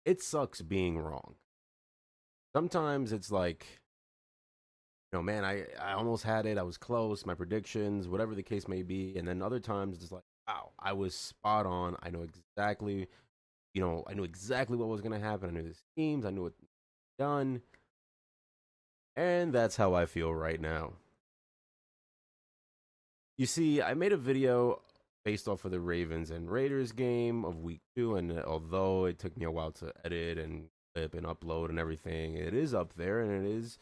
it sucks being wrong. Sometimes it's like, man, I almost had it. I was close, my predictions, whatever the case may be. And then other times it's like, wow, I was spot on. I know exactly, I knew exactly what was going to happen. I knew the schemes, I knew what done. And that's how I feel right now. You see, I made a video based off of the Ravens and Raiders game of week 2. And although it took me a while to edit and clip and upload and everything, it is up there and it is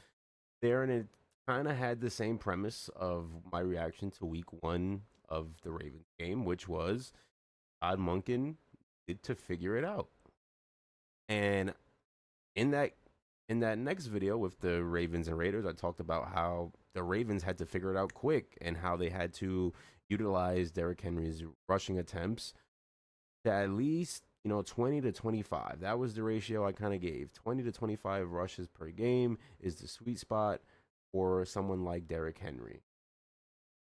there. And it kind of had the same premise of my reaction to week 1 of the Ravens game, which was Todd Monken did to figure it out. And in that in that next video with the Ravens and Raiders, I talked about how the Ravens had to figure it out quick and how they had to utilize Derrick Henry's rushing attempts to at least 20 to 25. That was the ratio I kind of gave. 20 to 25 rushes per game is the sweet spot for someone like Derrick Henry.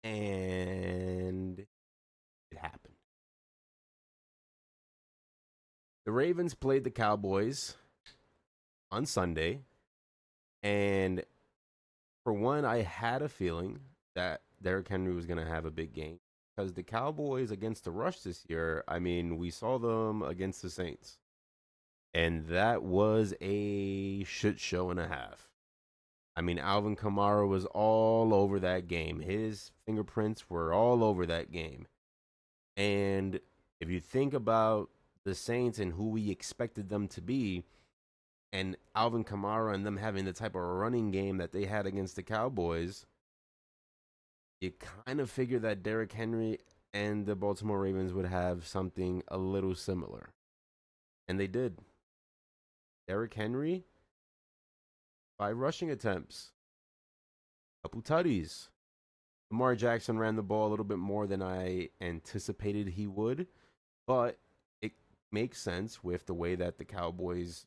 And it happened. The Ravens played the Cowboys on Sunday, and for one, I had a feeling that Derrick Henry was going to have a big game because the Cowboys against the rush this year, I mean, we saw them against the Saints, and that was a shit show and a half. I mean, Alvin Kamara was all over that game. His fingerprints were all over that game. And if you think about the Saints and who we expected them to be, and Alvin Kamara and them having the type of running game that they had against the Cowboys, you kind of figure that Derrick Henry and the Baltimore Ravens would have something a little similar. And they did. Derrick Henry, 5 rushing attempts, couple tutties. Lamar Jackson ran the ball a little bit more than I anticipated he would, but it makes sense with the way that the Cowboys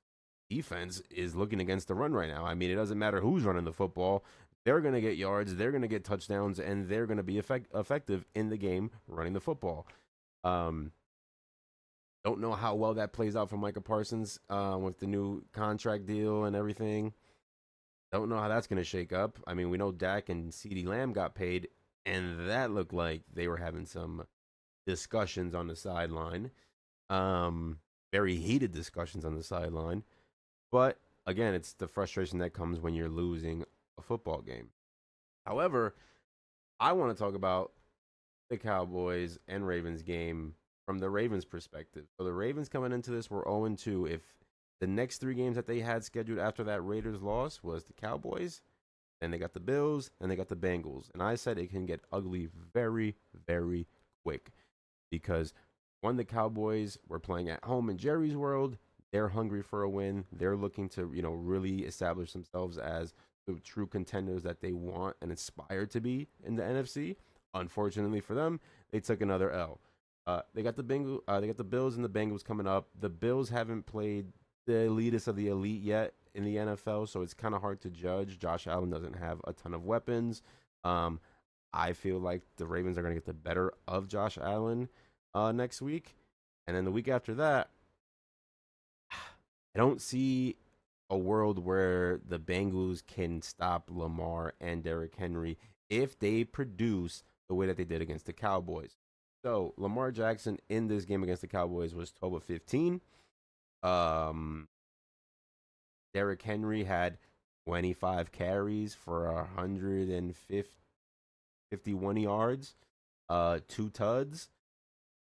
defense is looking against the run right now. I mean, it doesn't matter who's running the football. They're going to get yards, they're going to get touchdowns, and they're going to be effective in the game running the football. Um, don't know how well that plays out for Micah Parsons with the new contract deal and everything. Don't know how that's going to shake up. I mean, we know Dak and CeeDee Lamb got paid, and that looked like they were having some discussions on the sideline. Very heated discussions on the sideline. But again, it's the frustration that comes when you're losing a football game. However, I want to talk about the Cowboys and Ravens game from the Ravens' perspective. So the Ravens coming into this were 0-2. If the next 3 games that they had scheduled after that Raiders loss was the Cowboys, then they got the Bills, and they got the Bengals. And I said it can get ugly very, very quick because when the Cowboys were playing at home in Jerry's World, they're hungry for a win. They're looking to, really establish themselves as the true contenders that they want and aspire to be in the NFC. Unfortunately for them, they took another L. They got the Bills and the Bengals coming up. The Bills haven't played the elitist of the elite yet in the NFL, so it's kind of hard to judge. Josh Allen doesn't have a ton of weapons. I feel like the Ravens are going to get the better of Josh Allen next week, and then the week after that, I don't see a world where the Bengals can stop Lamar and Derrick Henry if they produce the way that they did against the Cowboys. So Lamar Jackson in this game against the Cowboys was 12 of 15. Um, Derrick Henry had 25 carries for 151 yards, 2 tuds.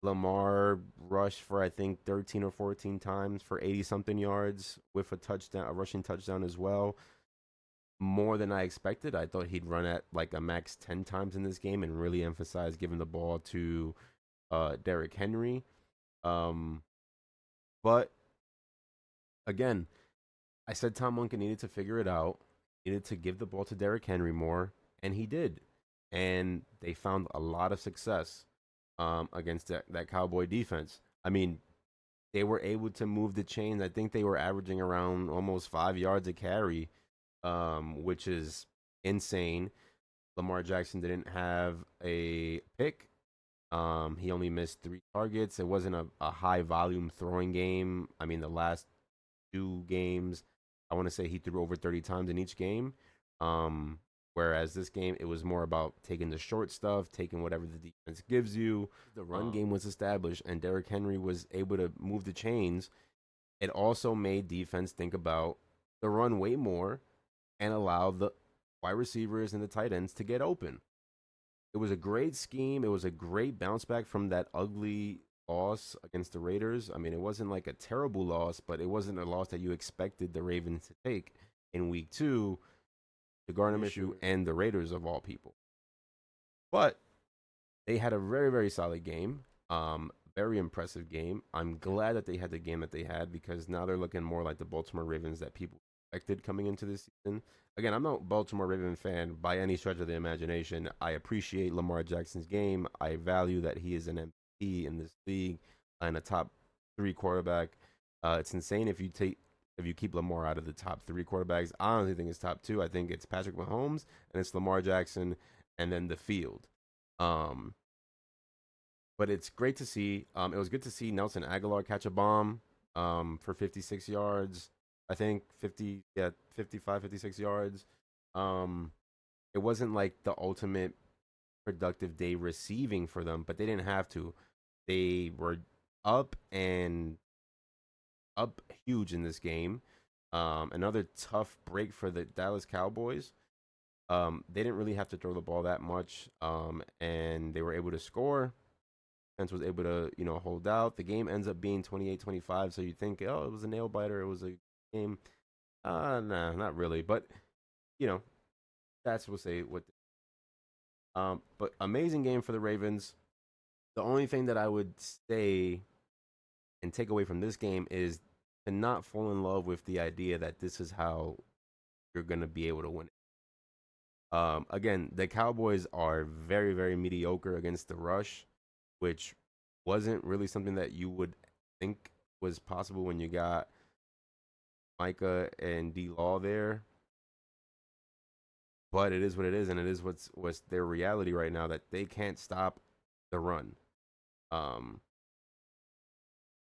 Lamar rushed for I think 13 or 14 times for 80 something yards with a touchdown, a rushing touchdown as well. More than I expected. I thought he'd run at like a max 10 times in this game and really emphasize giving the ball to Derrick Henry. Um, but again, I said Tom Monken needed to figure it out, needed to give the ball to Derrick Henry more, and he did. And they found a lot of success against that Cowboy defense. I mean, they were able to move the chains. I think they were averaging around almost 5 yards a carry, which is insane. Lamar Jackson didn't have a pick. He only missed 3 targets. It wasn't a high volume throwing game. I mean, the last 2 games, I want to say he threw over 30 times in each game. Um, Whereas this game, it was more about taking the short stuff, taking whatever the defense gives you. The run game was established, and Derrick Henry was able to move the chains. It also made defense think about the run way more and allow the wide receivers and the tight ends to get open. It was a great scheme. It was a great bounce back from that ugly loss against the Raiders. I mean, it wasn't like a terrible loss, but it wasn't a loss that you expected the Ravens to take in week 2, the Gardner Minshew and the Raiders of all people. But they had a very, very solid game. Very impressive game. I'm glad that they had the game that they had because now they're looking more like the Baltimore Ravens that people expected coming into this season. Again, I'm not a Baltimore Raven fan by any stretch of the imagination. I appreciate Lamar Jackson's game. I value that he is an MVP in this league and a top 3 quarterback. It's insane if you keep Lamar out of the top 3 quarterbacks. I honestly think it's top 2. I think it's Patrick Mahomes and it's Lamar Jackson and then the field. But it's great to see. It was good to see Nelson Aguilar catch a bomb for 56 yards. I think 55, 56 yards. It wasn't like the ultimate productive day receiving for them, but they didn't have to. They were up and up huge in this game. Another tough break for the Dallas Cowboys. They didn't really have to throw the ball that much, and they were able to score. Defense was able to, hold out. The game ends up being 28-25, so you think, oh, it was a nail biter. It was a game. Nah, not really. But, that's we'll say what. But amazing game for the Ravens. The only thing that I would say and take away from this game is to not fall in love with the idea that this is how you're going to be able to win it. Again, the Cowboys are very, very mediocre against the rush, which wasn't really something that you would think was possible when you got Micah and D Law there. But it is what it is, and it is what's their reality right now that they can't stop the run. Um,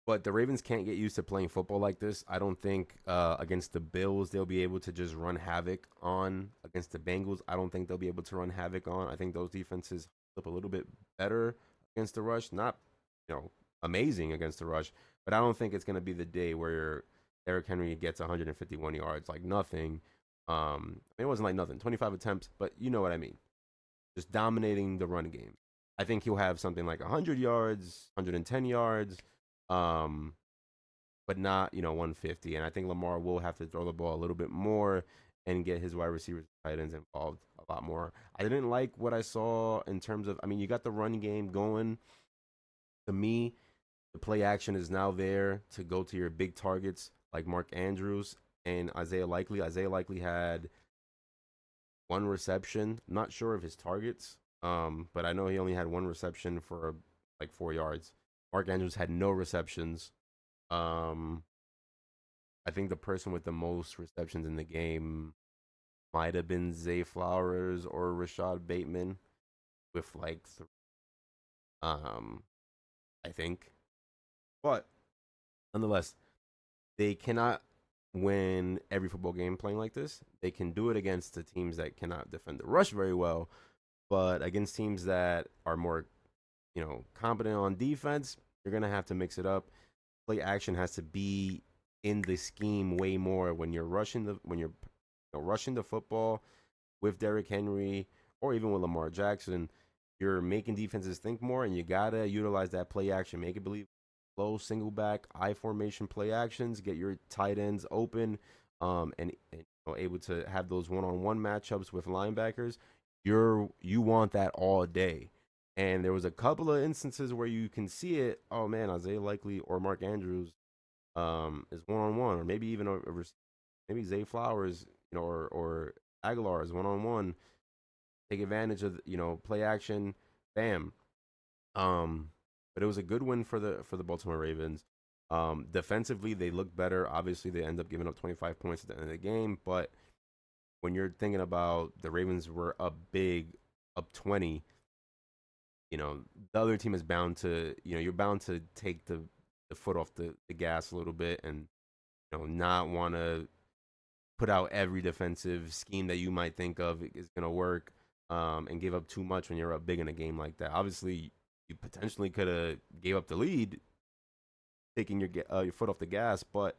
but the Ravens can't get used to playing football like this. I don't think against the Bills they'll be able to just run havoc on. Against the Bengals, I don't think they'll be able to run havoc on. I think those defenses up a little bit better against the rush. Not, amazing against the rush, but I don't think it's going to be the day where Derrick Henry gets 151 yards like nothing. It wasn't like nothing, 25 attempts, but you know what I mean. Just dominating the run game. I think he'll have something like 100 yards, 110 yards, but not 150. And I think Lamar will have to throw the ball a little bit more and get his wide receivers, tight ends involved a lot more. I didn't like what I saw in terms of. I mean, you got the run game going. To me, the play action is now there to go to your big targets like Mark Andrews and Isaiah Likely. Isaiah Likely had 1 reception. I'm not sure of his targets, but I know he only had 1 reception for like 4 yards. Mark Andrews had no receptions. I think the person with the most receptions in the game might have been Zay Flowers or Rashad Bateman with like 3. I think. But nonetheless, they cannot win every football game playing like this. They can do it against the teams that cannot defend the rush very well, but against teams that are more, competent on defense, you're gonna have to mix it up. Play action has to be in the scheme way more when you're rushing the football with Derrick Henry or even with Lamar Jackson. You're making defenses think more, and you gotta utilize that play action. Make it believe low single back I formation play actions. Get your tight ends open, and able to have those one-on-one matchups with linebackers. You want that all day. And there was a couple of instances where you can see it. Oh man, Isaiah Likely or Mark Andrews is one-on-one, or maybe even maybe Zay Flowers, or Aguilar is one-on-one. Take advantage of play action, bam. But it was a good win for the Baltimore Ravens. Defensively, they look better. Obviously, they end up giving up 25 points at the end of the game. But when you're thinking about the Ravens were up big, up 20, the other team is bound to, you're bound to take the foot off the gas a little bit and not want to put out every defensive scheme that you might think of is going to work, and give up too much when you're up big in a game like that. Obviously, you potentially could have gave up the lead, taking your foot off the gas, but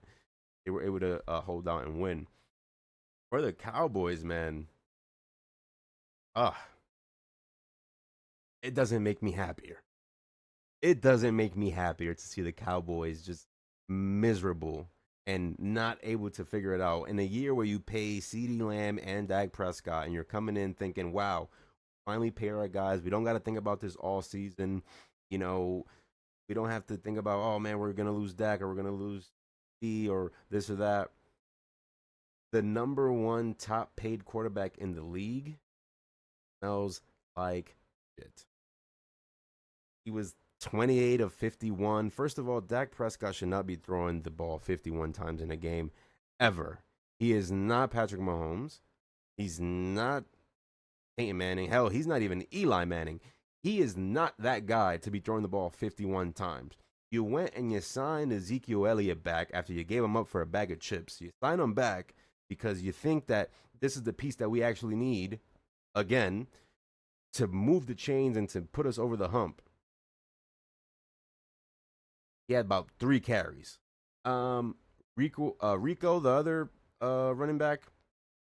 they were able to hold out and win. For the Cowboys, man, uh, it doesn't make me happier. It doesn't make me happier to see the Cowboys just miserable and not able to figure it out in a year where you pay CeeDee Lamb and Dak Prescott, and you're coming in thinking, "Wow, finally pay our guys. We don't got to think about this all season. You know, we don't have to think about, oh man, we're gonna lose Dak or we're gonna lose D or this or that." The number one top paid quarterback in the league smells like shit. He was 28 of 51. First of all, Dak Prescott should not be throwing the ball 51 times in a game ever. He is not Patrick Mahomes. He's not Peyton Manning. Hell, he's not even Eli Manning. He is not that guy to be throwing the ball 51 times. You went and you signed Ezekiel Elliott back after you gave him up for a bag of chips. You signed him back because you think that this is the piece that we actually need, again, to move the chains and to put us over the hump. He had about 3 carries. Rico, the other running back,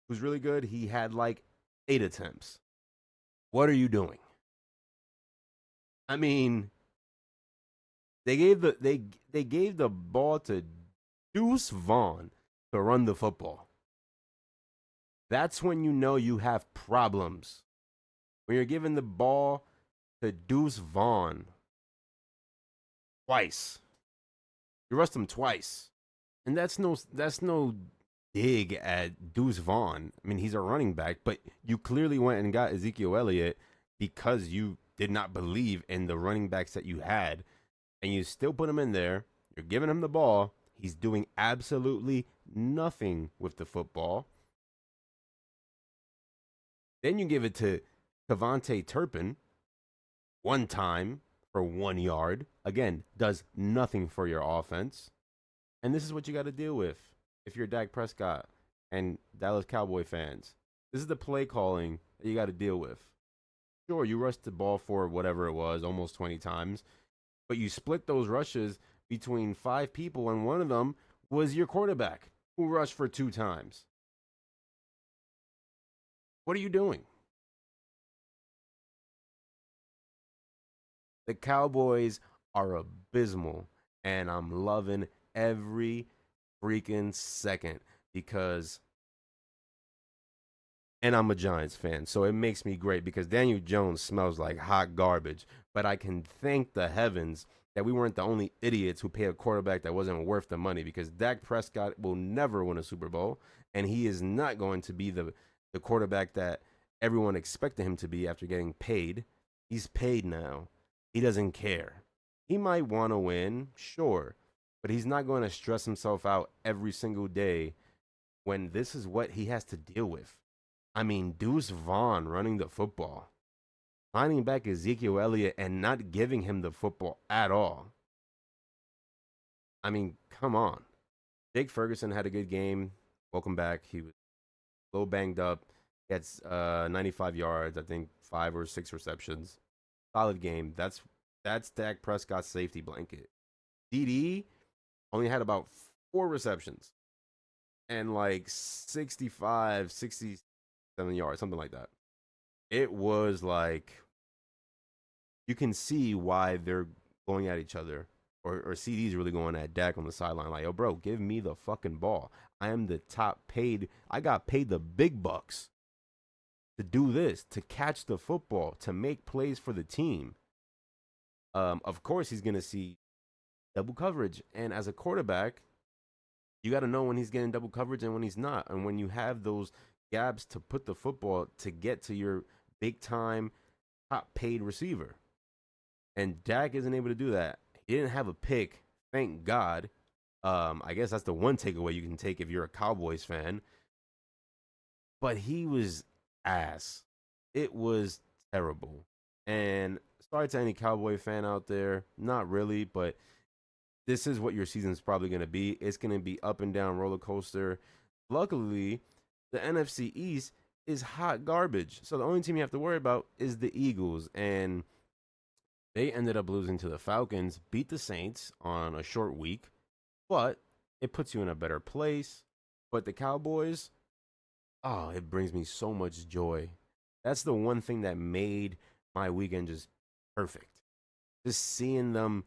who's really good, he had like 8 attempts. What are you doing? I mean, they gave the ball to Deuce Vaughn to run the football. That's when you know you have problems. When you're giving the ball to Deuce Vaughn twice. You rushed him twice. And that's no dig at Deuce Vaughn. I mean, he's a running back, but you clearly went and got Ezekiel Elliott because you did not believe in the running backs that you had, and you still put him in there. You're giving him the ball. He's doing absolutely nothing with the football. Then you give it to Cavante Turpin one time for 1 yard. Again, does nothing for your offense. And this is what you got to deal with if you're Dak Prescott and Dallas Cowboy fans. This is the play calling that you got to deal with. Sure, you rushed the ball for whatever it was, almost 20 times, but you split those rushes between 5 people, and one of them was your quarterback who rushed for 2 times. What are you doing? The Cowboys are abysmal, and I'm loving every freaking second because, and I'm a Giants fan, so it makes me great because Daniel Jones smells like hot garbage. But I can thank the heavens that we weren't the only idiots who paid a quarterback that wasn't worth the money, because Dak Prescott will never win a Super Bowl, and he is not going to be the quarterback that everyone expected him to be after getting paid. He's paid now. He doesn't care. He might want to win, sure, but he's not going to stress himself out every single day when this is what he has to deal with. I mean, Deuce Vaughn running the football, finding back Ezekiel Elliott and not giving him the football at all. I mean, come on. Jake Ferguson had a good game. Welcome back. He was a little banged up. He had 95 yards, I think 5 or 6 receptions. Solid game. That's Dak Prescott's safety blanket. DD only had about 4 receptions and like 65, 67 yards, something like that. It was like, you can see why they're going at each other, or CD's really going at Dak on the sideline. Like, yo, bro, give me the fucking ball. I am the top paid. I got paid the big bucks to do this, to catch the football, to make plays for the team. Of course, he's going to see double coverage. And as a quarterback, you got to know when he's getting double coverage and when he's not. And when you have those gaps to put the football to get to your big time, top paid receiver. And Dak isn't able to do that. He didn't have a pick, thank God. I guess that's the one takeaway you can take if you're a Cowboys fan. But he was ass. It was terrible. And sorry to any Cowboy fan out there. Not really, but this is what your season's probably going to be. It's going to be up and down roller coaster. Luckily, the NFC East is hot garbage. So the only team you have to worry about is the Eagles. And they ended up losing to the Falcons, beat the Saints on a short week, but it puts you in a better place. But the Cowboys, oh, it brings me so much joy. That's the one thing that made my weekend just perfect. Just seeing them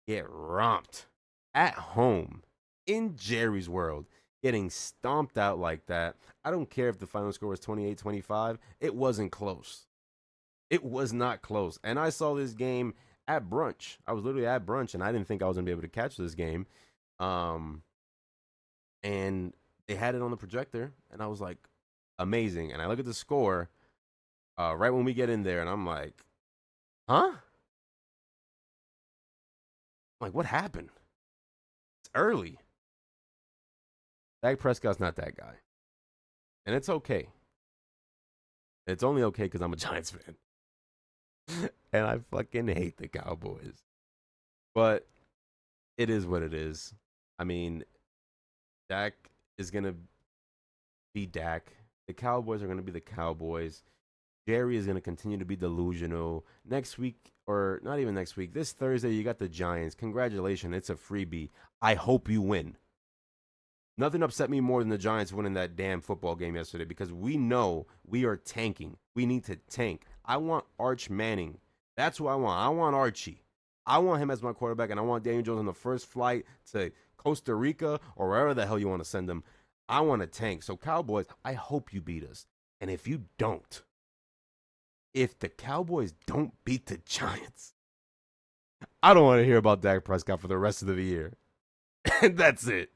get romped at home in Jerry's world, getting stomped out like that. I don't care if the final score was 28-25. It wasn't close. It was not close. And I saw this game at brunch. I was literally at brunch, and I didn't think I was going to be able to catch this game. Um, and they had it on the projector, and I was like, amazing. And I look at the score right when we get in there, and I'm like, huh? I'm like, what happened? It's early. Dak Prescott's not that guy. And it's okay. It's only okay because I'm a Giants fan. And I fucking hate the Cowboys. But it is what it is. I mean, Dak is going to be Dak. The Cowboys are going to be the Cowboys. Jerry is going to continue to be delusional. Next week, or not even next week, this Thursday, you got the Giants. Congratulations. It's a freebie. I hope you win. Nothing upset me more than the Giants winning that damn football game yesterday because we know we are tanking. We need to tank. I want Arch Manning. That's who I want. I want Archie. I want him as my quarterback, and I want Daniel Jones on the first flight to Costa Rica or wherever the hell you want to send him. I want to tank. So, Cowboys, I hope you beat us. And if you don't, if the Cowboys don't beat the Giants, I don't want to hear about Dak Prescott for the rest of the year. And that's it.